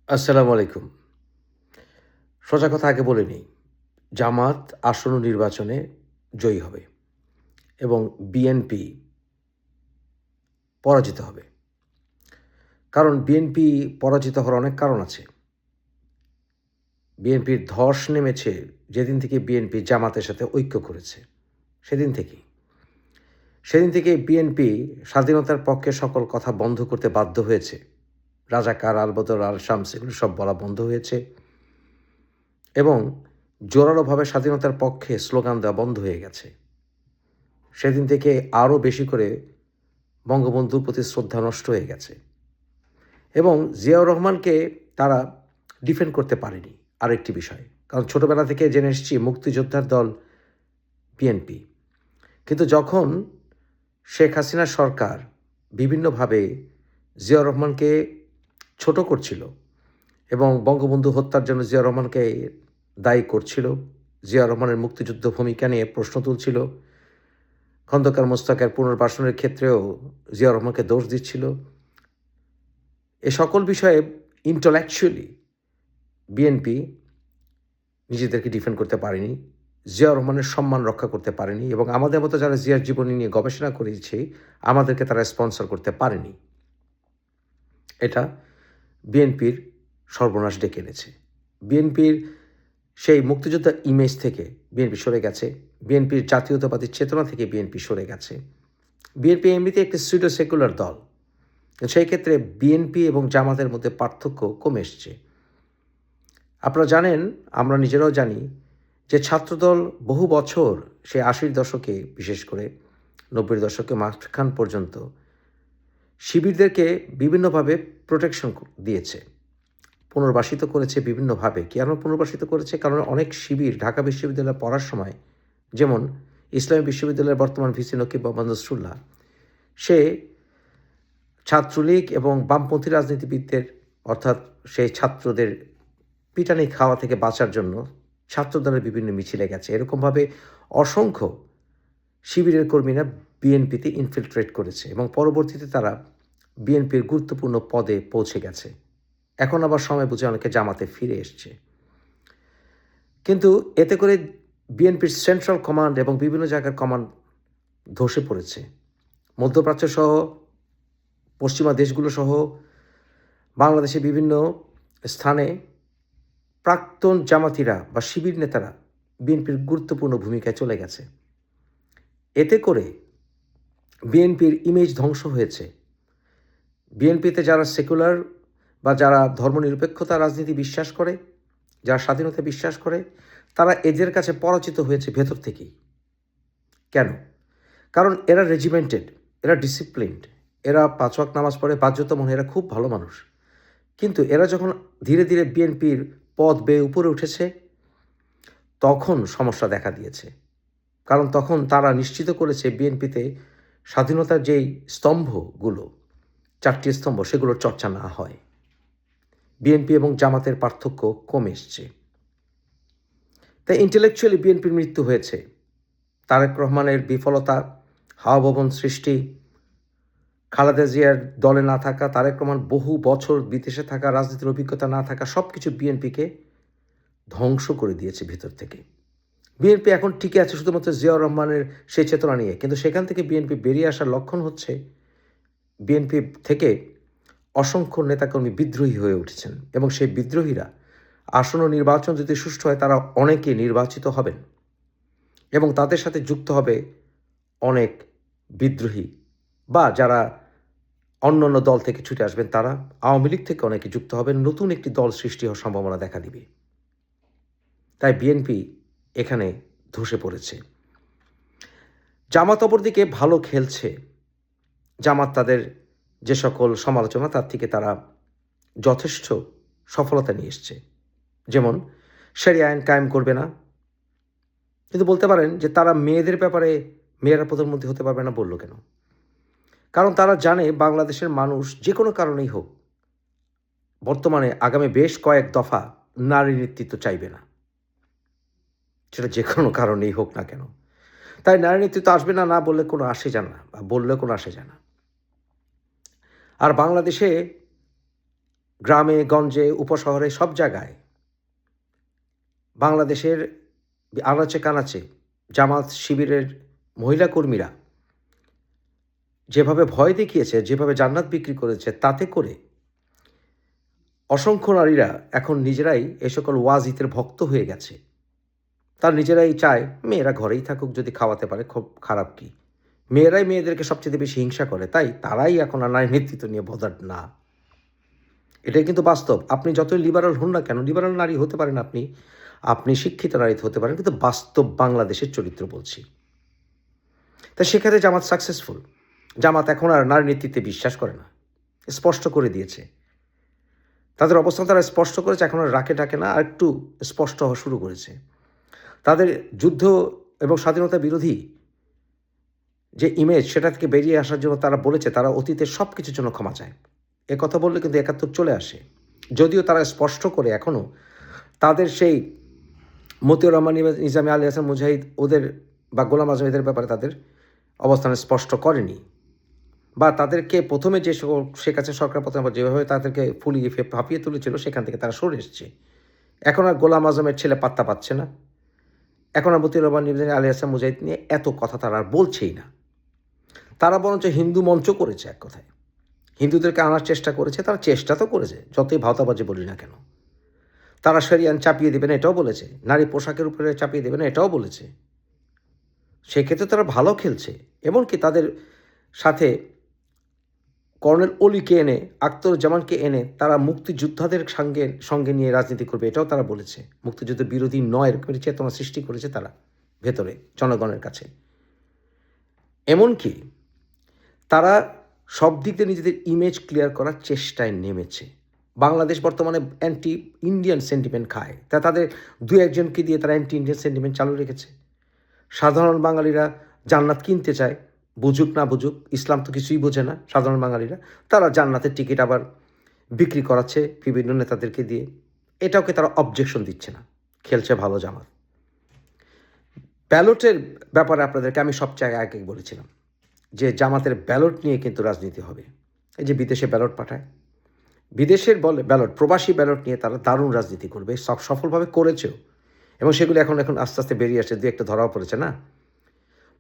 আসসালামু আলাইকুম। সোজা কথা আগে বলে নিই। জামাত আসন্ন নির্বাচনে জয়ী হবে এবং বিএনপি পরাজিত হবে। কারণ বিএনপি পরাজিত হওয়ার অনেক কারণ আছে। বিএনপির ধস নেমেছে যেদিন থেকে বিএনপি জামাতের সাথে ঐক্য করেছে, সেদিন থেকেই। সেদিন থেকে বিএনপি স্বাধীনতার পক্ষে সকল কথা বন্ধ করতে বাধ্য হয়েছে। রাজাকার, আলবদর, আল শামস এগুলো সব বলা বন্ধ হয়েছে এবং জোরালোভাবে স্বাধীনতার পক্ষে স্লোগান দেওয়া বন্ধ হয়ে গেছে। সেদিন থেকে আরও বেশি করে বঙ্গবন্ধুর প্রতি শ্রদ্ধা নষ্ট হয়ে গেছে এবং জিয়াউর রহমানকে তারা ডিফেন্ড করতে পারেনি। আরেকটি বিষয়, কারণ ছোটোবেলা থেকে জেনে এসেছি মুক্তিযোদ্ধার দল বিএনপি, কিন্তু যখন শেখ হাসিনা সরকার বিভিন্নভাবে জিয়াউর রহমানকে ছোট করছিল এবং বঙ্গবন্ধু হত্যার জন্য জিয়াউর রহমানকে দায়ী করছিল, জিয়াউর রহমানের মুক্তিযুদ্ধ ভূমিকা নিয়ে প্রশ্ন তুলছিল, খন্দকার মোস্তফার পুনর্বাসনের ক্ষেত্রেও জিয়াউর রহমানকে দোষ দিচ্ছিল, এ সকল বিষয়ে ইন্টেলেকচুয়ালি বিএনপি নিজেদেরকে ডিফেন্ড করতে পারেনি, জিয়াউর রহমানের সম্মান রক্ষা করতে পারেনি এবং আমাদের মতো যারা জিয়ার জীবনী নিয়ে গবেষণা করেছে আমাদেরকে তারা স্পন্সর করতে পারেনি। এটা বিএনপির সর্বনাশ ডেকে এনেছে। বিএনপির সেই মুক্তিযোদ্ধা ইমেজ থেকে বিএনপি সরে গেছে, বিএনপির জাতীয়তাবাদী চেতনা থেকে বিএনপি সরে গেছে। বিএনপি এমনিতে একটি সুইডো সেকুলার দল, সেই ক্ষেত্রে বিএনপি এবং জামাতের মধ্যে পার্থক্য কমে এসছে। আপনারা জানেন, আমরা নিজেরাও জানি যে ছাত্রদল বহু বছর সে ৮০-র দশকে, বিশেষ করে ৯০-এর দশকে মাঝখান পর্যন্ত শিবিরদেরকে বিভিন্নভাবে প্রোটেকশন দিয়েছে, পুনর্বাসিত করেছে বিভিন্নভাবে। কেন পুনর্বাসিত করেছে? কারণ অনেক শিবির ঢাকা বিশ্ববিদ্যালয়ে পড়ার সময়, যেমন ইসলামী বিশ্ববিদ্যালয়ের বর্তমান ভিসি নকিব মোহাম্মদ নসরুল্লাহ, সে ছাত্রলীগ এবং বামপন্থী রাজনীতিবিদদের, অর্থাৎ সেই ছাত্রদের পিটানি খাওয়া থেকে বাঁচার জন্য ছাত্রদলের বিভিন্ন মিছিলে গেছে। এরকমভাবে অসংখ্য শিবিরের কর্মীরা বিএনপিতে ইনফিলট্রেট করেছে এবং পরবর্তীতে তারা বিএনপির গুরুত্বপূর্ণ পদে পৌঁছে গেছে। এখন আবার সময় বুঝে অনেকে জামাতে ফিরে এসছে। কিন্তু এতে করে বিএনপির সেন্ট্রাল কমান্ড এবং বিভিন্ন জায়গার কমান্ড ধসে পড়েছে। মধ্যপ্রাচ্য সহ, পশ্চিমা দেশগুলো সহ বাংলাদেশে বিভিন্ন স্থানে প্রাক্তন জামাতিরা বা শিবির নেতারা বিএনপির গুরুত্বপূর্ণ ভূমিকায় চলে গেছে। এতে করে বিএনপির ইমেজ ধ্বংস হয়েছে। বিএনপিতে যারা সেকুলার বা যারা ধর্মনিরপেক্ষতা রাজনীতি বিশ্বাস করে, যারা স্বাধীনতা বিশ্বাস করে, তারা এদের কাছে পরাজিত হয়েছে ভেতর থেকেই। কেন? কারণ এরা রেজিমেন্টেড, এরা ডিসিপ্লিনড, এরা ৫ ওয়াক্ত নামাজ পড়ে, বাধ্যতামূলক, এরা খুব ভালো মানুষ। কিন্তু এরা যখন ধীরে ধীরে বিএনপির পদ বেয়ে উপরে উঠেছে, তখন সমস্যা দেখা দিয়েছে। কারণ তখন তারা নিশ্চিত করেছে বিএনপিতে স্বাধীনতার যেই স্তম্ভগুলো, ৪টি স্তম্ভ, সেগুলোর চর্চা না হয়। বিএনপি এবং জামাতের পার্থক্য কমে এসছে। তাই ইন্টেলেকচুয়ালি বিএনপির মৃত্যু হয়েছে। তারেক রহমানের বিফলতা, হাওয়া ভবন সৃষ্টি, খালেদা জিয়ার দলে না থাকা, তারেক রহমান বহু বছর বিদেশে থাকা, রাজনীতির অভিজ্ঞতা না থাকা, সব কিছু বিএনপিকে ধ্বংস করে দিয়েছে ভিতর থেকে। বিএনপি এখন টিকে আছে শুধুমাত্র জিয়াউর রহমানের সেই চেতনা নিয়ে, কিন্তু সেখান থেকে বিএনপি বেরিয়ে আসার লক্ষণ হচ্ছে বিএনপি থেকে অসংখ্য নেতাকর্মী বিদ্রোহী হয়ে উঠেছেন এবং সেই বিদ্রোহীরা আসন্ন নির্বাচন যদি সুষ্ঠু হয়, তারা অনেকে নির্বাচিত হবেন এবং তাদের সাথে যুক্ত হবে অনেক বিদ্রোহী বা যারা অন্য অন্য দল থেকে ছুটে আসবেন, তারা আওয়ামী লীগ থেকে অনেকে যুক্ত হবেন, নতুন একটি দল সৃষ্টি হওয়ার সম্ভাবনা দেখা দিবে। তাই বিএনপি এখানে ধসে পড়েছে। জামাত অপরদিকে ভালো খেলছে। জামাত তাদের যে সকল সমালোচনা, তার থেকে তারা যথেষ্ট সফলতা নিয়ে এসছে। যেমন শরিয়া আইন কায়েম করবে না, কিন্তু বলতে পারেন যে তারা মেয়েদের ব্যাপারে মেয়েরা প্রধানমন্ত্রী হতে পারবে না বললো কেন? কারণ তারা জানে বাংলাদেশের মানুষ যে কোনো কারণেই হোক বর্তমানে আগামী বেশ কয়েক দফা নারী নেতৃত্ব চাইবে না, সেটা যে কোনো কারণেই হোক না কেন। তাই নারী নেতৃত্ব আসবে না, না বললে কোনো আসে যায় না, বা বললে কোনো আসে যায় না। আর বাংলাদেশে গ্রামে গঞ্জে উপশহরে সব জায়গায় বাংলাদেশের আনাচে কানাচে জামাত শিবিরের মহিলা কর্মীরা যেভাবে ভয় দেখিয়েছে, যেভাবে জান্নাত বিক্রি করেছে, তাতে করে অসংখ্য নারীরা এখন নিজেরাই এ সকল ওয়াজিতের ভক্ত হয়ে গেছে। তার নিজেরাই চায় মেয়েরা ঘরেই থাকুক, যদি খাওয়াতে পারে খুব খারাপ কি। মেয়েরাই মেয়েদেরকে সবচেয়ে বেশি হিংসা করে, তাই তারাই এখন আর নারী নেতৃত্ব নিয়ে বদার্ড না। এটাই কিন্তু বাস্তব। আপনি যতই লিবারাল হন না কেন, লিবারাল নারী হতে পারেন আপনি, আপনি শিক্ষিত নারী হতে পারেন, কিন্তু বাস্তব বাংলাদেশের চরিত্র বলছি। তাই সেক্ষেত্রে জামাত সাকসেসফুল। জামাত এখন আর নারী নেতৃত্বে বিশ্বাস করে না, স্পষ্ট করে দিয়েছে। তাদের অবস্থান তারা স্পষ্ট করেছে, এখন আর রাকে ডাকে না, আর একটু স্পষ্ট হওয়া শুরু করেছে। তাদের যুদ্ধ এবং স্বাধীনতা বিরোধী যে ইমেজ, সেটা থেকে বেরিয়ে আসার জন্য তারা বলেছে তারা অতীতের সব কিছুর জন্য ক্ষমা চায়। এ কথা বললে কিন্তু ৭১ চলে আসে। যদিও তারা স্পষ্ট করে এখনও তাদের সেই মতিউর রহমান নিজামী, আলী হাসান মুজাহিদ ওদের বা গোলাম আজমেদের ব্যাপারে তাদের অবস্থান স্পষ্ট করেনি, বা তাদেরকে প্রথমে যে সকল শেখ হাসিনা সরকার প্রথমে যেভাবে তাদেরকে ফুলিয়ে ফাঁপিয়ে তুলেছিল সেখান থেকে তারা সরে এসছে। এখন আর গোলাম আজমের ছেলে পাত্তা পাচ্ছে না, এখন আর মতিউর রহমান নিজামী, আলী হাসান মুজাহিদ নিয়ে এত কথা তারা আর বলছেই না। তারা বরঞ্চ হিন্দু মঞ্চ করেছে, এক কথায় হিন্দুদেরকে আনার চেষ্টা করেছে। তারা চেষ্টা তো করেছে, যতই ভাওতাবাজি বলি না কেন। তারা শরিয়ান চাপিয়ে দেবেন এটাও বলেছে, নারী পোশাকের উপরে চাপিয়ে দেবেন এটাও বলেছে। সেক্ষেত্রে তারা ভালো খেলছে। এমনকি তাদের সাথে কর্নেল অলিকে এনে, আখতারুজ্জামানকে এনে তারা মুক্তিযোদ্ধাদের সঙ্গে নিয়ে রাজনীতি করবে, এটাও তারা বলেছে। মুক্তিযুদ্ধ বিরোধী নয়, এরকম চেতনা সৃষ্টি করেছে তারা ভেতরে জনগণের কাছে। এমনকি তারা সব দিক দিয়ে নিজেদের ইমেজ ক্লিয়ার করার চেষ্টায় নেমেছে। বাংলাদেশ বর্তমানে অ্যান্টি ইন্ডিয়ান সেন্টিমেন্ট খায়, তা তাদের দু একজনকে দিয়ে তারা অ্যান্টি ইন্ডিয়ান সেন্টিমেন্ট চালু রেখেছে। সাধারণ বাঙালিরা জান্নাত কিনতে চায়, বুঝুক না বুঝুক, ইসলাম তো কিছুই বোঝে না সাধারণ বাঙালিরা, তারা জান্নাতের টিকিট আবার বিক্রি করাচ্ছে বিভিন্ন নেতাদেরকে দিয়ে। এটাওকে তারা অবজেকশন দিচ্ছে না, খেলছে ভালো জামাত। ব্যালটের ব্যাপারে আপনাদেরকে আমি সব জায়গায় আগে বলেছিলাম যে জামাতের ব্যালট নিয়ে কিন্তু রাজনীতি হবে। এই যে বিদেশে ব্যালট পাঠায়, বিদেশের ব্যালট, প্রবাসী ব্যালট নিয়ে তারা দারুণ রাজনীতি করবে, সফলভাবে করেছেও, এবং সেগুলো এখন আস্তে আস্তে বেরিয়ে আসছে, দু একটা ধরাও পড়েছে না।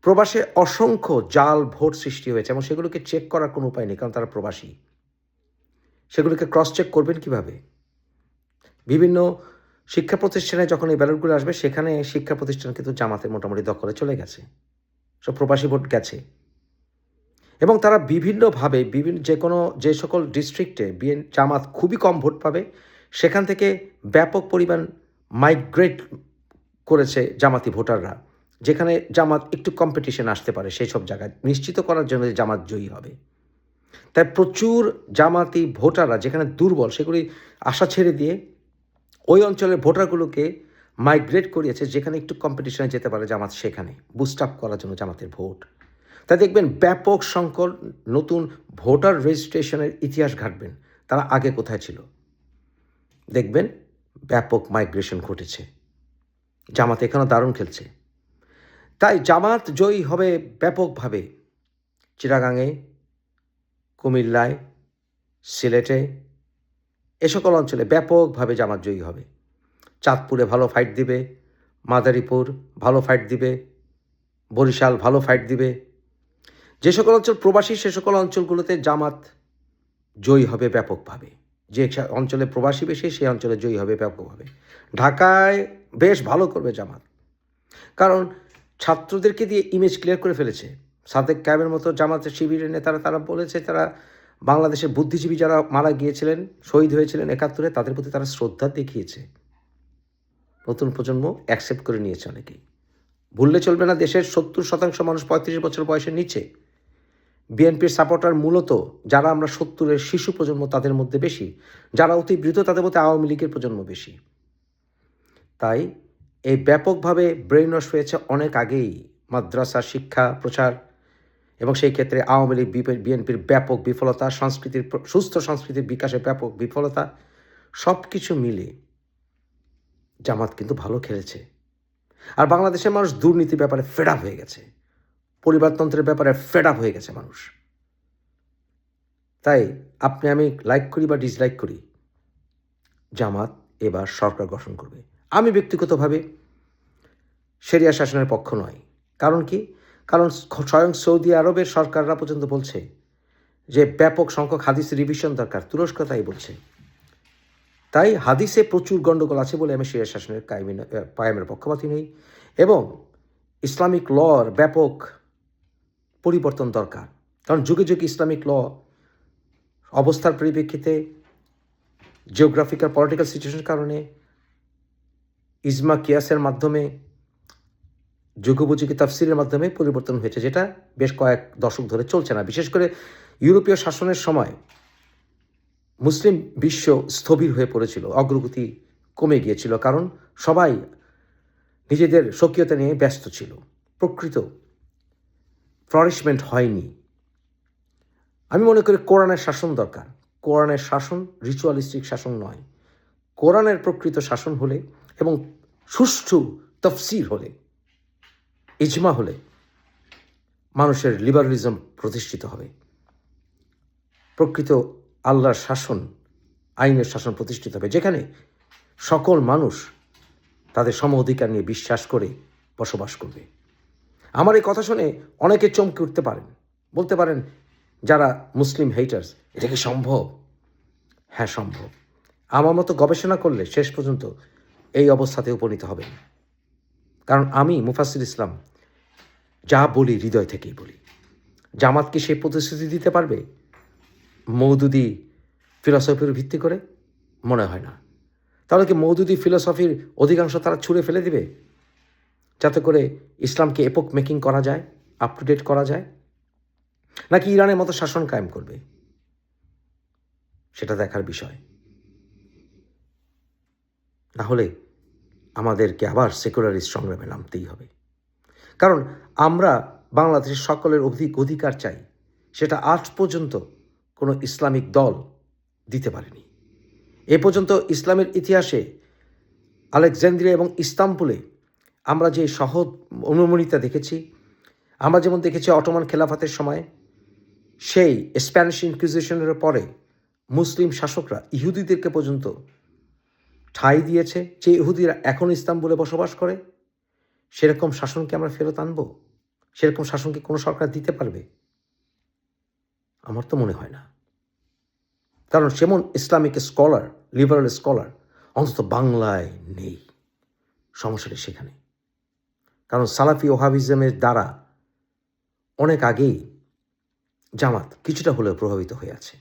প্রবাসে অসংখ্য জাল ভোট সৃষ্টি হয়েছে এবং সেগুলোকে চেক করার কোনো উপায় নেই, কারণ তারা প্রবাসী। সেগুলোকে ক্রস চেক করবেন কিভাবে? বিভিন্ন শিক্ষা প্রতিষ্ঠানে যখন এই ব্যালটগুলো আসবে, সেখানে শিক্ষা প্রতিষ্ঠান কিন্তু জামাতের মোটামুটি দখলে চলে গেছে, সব প্রবাসী ভোট গেছে। এবং তারা বিভিন্নভাবে যে সকল ডিস্ট্রিক্টে জামাত খুবই কম ভোট পাবে, সেখান থেকে ব্যাপক পরিমাণ মাইগ্রেট করেছে জামাতি ভোটাররা, যেখানে জামাত একটু কম্পিটিশন আসতে পারে সেই সব জায়গায় নিশ্চিত করার জন্য যে জামাত জয়ী হবে। তাই প্রচুর জামাতি ভোটাররা যেখানে দুর্বল, সেগুলি আশা ছেড়ে দিয়ে ওই অঞ্চলের ভোটারগুলোকে মাইগ্রেট করিয়েছে, যেখানে একটু কম্পিটিশনে যেতে পারে জামাত, সেখানে বুস্ট আপ করার জন্য জামাতের ভোট। তাই দেখবেন ব্যাপক সংখ্যক নতুন ভোটার রেজিস্ট্রেশনের ইতিহাস ঘাটবেন, তারা আগে কোথায় ছিল, দেখবেন ব্যাপক মাইগ্রেশন ঘটেছে। জামাত এখানেও দারুণ খেলছে। তাই জামাত জয়ী হবে ব্যাপকভাবে চিটাগাঙে, কুমিল্লায়, সিলেটে, এ সকল অঞ্চলে ব্যাপকভাবে জামাত জয়ী হবে। চাঁদপুরে ভালো ফাইট দিবে, মাদারীপুর ভালো ফাইট দিবে, বরিশাল ভালো ফাইট দিবে। যে সকল অঞ্চল প্রবাসী, সে সকল অঞ্চলগুলোতে জামাত জয়ী হবে ব্যাপকভাবে। যে অঞ্চলে প্রবাসী বেশি, সেই অঞ্চলে জয়ী হবে ব্যাপকভাবে। ঢাকায় বেশ ভালো করবে জামাত, কারণ ছাত্রদেরকে দিয়ে ইমেজ ক্লিয়ার করে ফেলেছে। সাদেক ক্যাবের মতো জামাতের শিবিরের নেতারা তারা বলেছে তারা বাংলাদেশের বুদ্ধিজীবী যারা মারা গিয়েছিলেন, শহীদ হয়েছিলেন ৭১-এ, তাদের প্রতি তারা শ্রদ্ধা দেখিয়েছে। নতুন প্রজন্ম অ্যাকসেপ্ট করে নিয়েছে অনেকেই। ভুললে চলবে না, দেশের ৭০% মানুষ ৩৫ বছর বয়সের নিচে। বিএনপির সাপোর্টার মূলত যারা আমরা ৭০-এর শিশু প্রজন্ম, তাদের মধ্যে বেশি। যারা অতি বৃদ্ধ, তাদের মধ্যে আওয়ামী লীগের প্রজন্ম বেশি। তাই এই ব্যাপকভাবে ব্রেইন ওয়াশ হয়েছে অনেক আগেই মাদ্রাসা শিক্ষা প্রচার, এবং সেই ক্ষেত্রে আওয়ামী লীগ বিএনপির ব্যাপক বিফলতা, সুস্থ সংস্কৃতির বিকাশে ব্যাপক বিফলতা, সব কিছু মিলে জামাত কিন্তু ভালো খেলেছে। আর বাংলাদেশের মানুষ দুর্নীতির ব্যাপারে ফেড আপ হয়ে গেছে, পরিবারতন্ত্রের ব্যাপারে ফেড আপ হয়ে গেছে মানুষ। তাই আপনি আমি লাইক করি বা ডিসলাইক করি, জামাত এবার সরকার গঠন করবে। আমি ব্যক্তিগতভাবে শরিয়া শাসনের পক্ষ নয়। কারণ কি? কারণ স্বয়ং সৌদি আরবের সরকাররা পর্যন্ত বলছে যে ব্যাপক সংখ্যক হাদিস রিভিশন দরকার। তুরস্ক তাই বলছে। তাই হাদিসে প্রচুর গণ্ডগোল আছে বলে আমি শরিয়া শাসনের কায়েমের পক্ষপাতী নই, এবং ইসলামিক লর ব্যাপক পরিবর্তন দরকার। কারণ যুগে যুগে ইসলামিক ল অবস্থার পরিপ্রেক্ষিতে, জিওগ্রাফিক্যাল পলিটিক্যাল সিচুয়েশনের কারণে, ইজমা কিয়াসের মাধ্যমে, যুগোপযোগী তাফসিরের মাধ্যমে পরিবর্তন হয়েছে, যেটা বেশ কয়েক দশক ধরে চলছে না। বিশেষ করে ইউরোপীয় শাসনের সময় মুসলিম বিশ্ব স্থবির হয়ে পড়েছিল, অগ্রগতি কমে গিয়েছিল, কারণ সবাই নিজেদের স্বকীয়তা নিয়ে ব্যস্ত ছিল। প্রকৃত ফ্লারিশমেন্ট হয়নি। আমি মনে করি কোরআনের শাসন দরকার। কোরআনের শাসন রিচুয়ালিস্টিক শাসন নয়। কোরআনের প্রকৃত শাসন হলে এবং সুষ্ঠু তফসির হলে, ইজমা হলে মানুষের লিবারালিজম প্রতিষ্ঠিত হবে। প্রকৃত আল্লাহর শাসন, আইনের শাসন প্রতিষ্ঠিত হবে, যেখানে সকল মানুষ তাদের সম অধিকার নিয়ে বিশ্বাস করে বসবাস করবে। আমার এই কথা শুনে অনেকে চমকে উঠতে পারেন, বলতে পারেন যারা মুসলিম হেটার্স, এটা কি সম্ভব? হ্যাঁ, সম্ভব। আমার মতো গবেষণা করলে শেষ পর্যন্ত এই অবস্থাতে উপনীত হবেন। কারণ আমি মুফাসসির ইসলাম যা বলি হৃদয় থেকেই বলি। জামাত কি সেই প্রতিশ্রুতি দিতে পারবে মওদুদি ফিলসফির ভিত্তি করে? মনে হয় না। তাহলে কি মওদুদি ফিলসফির অধিকাংশ তারা ছুঁড়ে ফেলে দিবে, যাতে করে ইসলামকে এপক মেকিং করা যায়, আপ টু ডেট করা যায়? নাকি ইরানের মতো শাসন কায়েম করবে? সেটা দেখার বিষয়। না হলে আমাদেরকে আবার সেকুলারিস্ট সংগ্রামে নামতেই হবে। কারণ আমরা বাংলাদেশের সকলের অধিকার চাই, সেটা আজ পর্যন্ত কোনো ইসলামিক দল দিতে পারেনি। এ পর্যন্ত ইসলামের ইতিহাসে আলেকজান্দ্রিয়া এবং ইস্তাম্বুলে আমরা যে সহজ অনুমনিতা দেখেছি, আমরা যেমন দেখেছি অটোমান খেলাফতের সময়, সেই স্প্যানিশ ইনকুইজিশনের পরে মুসলিম শাসকরা ইহুদিদেরকে পর্যন্ত ঠাঁই দিয়েছে, যে ইহুদিরা এখন ইস্তাম্বুলে বসবাস করে। সেরকম শাসনকে আমরা ফেরত আনব? সেরকম শাসনকে কোনো সরকার দিতে পারবে? আমার তো মনে হয় না। কারণ সেমন ইসলামিক স্কলার, লিবারাল স্কলার অন্তত বাংলায় নেই। সমস্যাটা সেখানে। কারণ সালাফি ওহাবিজমের দ্বারা অনেক আগেই জামাত কিছুটা হলেও প্রভাবিত হয়ে আছে।